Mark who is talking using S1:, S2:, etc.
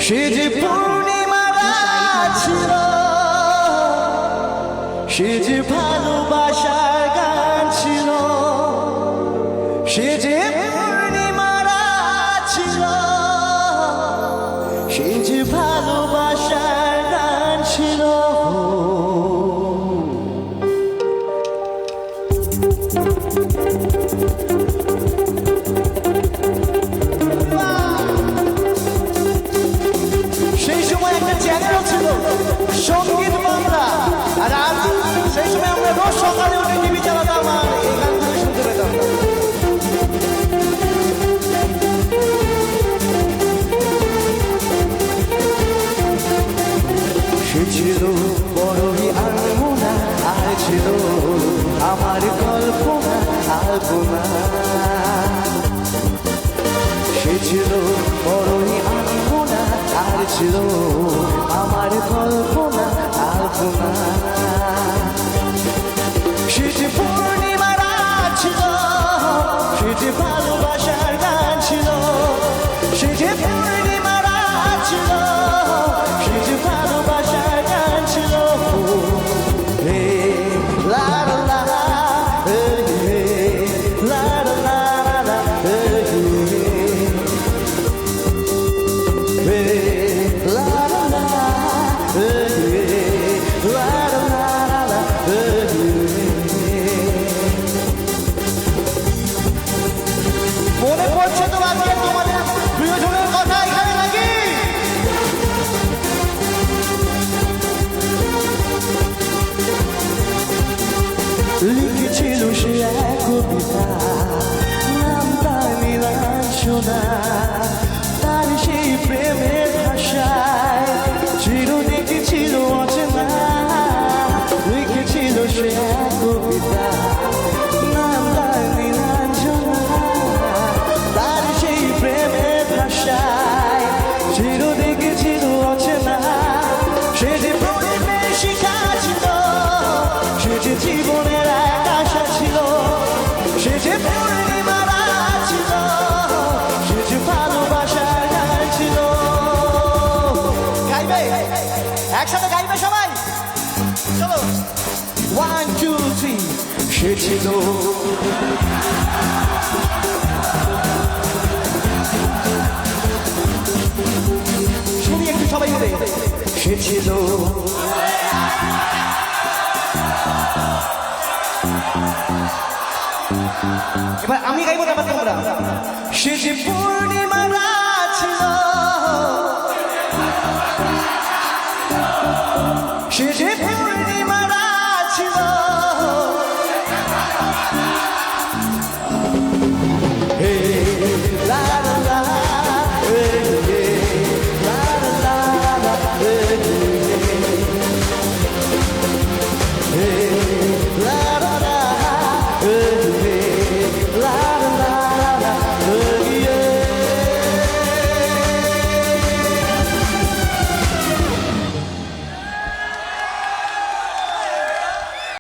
S1: সে যে পূর্ণিমা রাত ছিল, সে যে ভালোবাসার গান ছিল, সে যে পূর্ণিমা রাত ছিল, সে যে ভালোবাসার গান ছিল। সেই সময় একটা চ্যানেল ছিল সঙ্গীত বাংলা, আর আজ সেই সময় আমরা রোজ সকালে উঠে টিভি চালাতাম আর এই গানগুলো শুনতে পেতাম। সে ছিল বড়ই আনমনা, আর ছিল আমার কল্পনা আলপনা। সে ছিল বড়ই আনমনা, আর ছিল আমার কল্পনা আলপনা। সে যে পূর্ণিমা রাত ছিল, সে যে ভালোবাসার গান ছিল, সে যে পূর্ণিমা রাত ছিল, সে যে ভালোবাসার গান ছিল। হে লা লা লা, হে লা লা লা লা, হে লা লা লা, হে লা লা লা, হে। মনে পড়ছে তো আজকে তোমাদের প্রিয়জনের কথা এখানে নাকি? লিখেছিল সে এক কবিতা, নাম তার নীলাঞ্জনা। তার সেই প্রেমের ভাষায় চির দেখেছিল অচেনা। লিখেছিল সে এক কবিতা, নাম তার নীলাঞ্জনা। তার সেই প্রেমের ভাষায় চির দেখেছিল অচেনা। সে যে প্রেমের শিখা ছিল, সে যে জীবনের এক আশা ছিল, সে যে পূর্ণিমা রাত ছিল, সে যে ভালোবাসার গান ছিল। গাইবে একসাথে, গাইবে সবাই, চলো 1 2 3। সে ছিল শুনি একটু সবাই মিলে। সে ছিল এবার আমি গাইবো না, তোমরা। সে যে পূর্ণিমা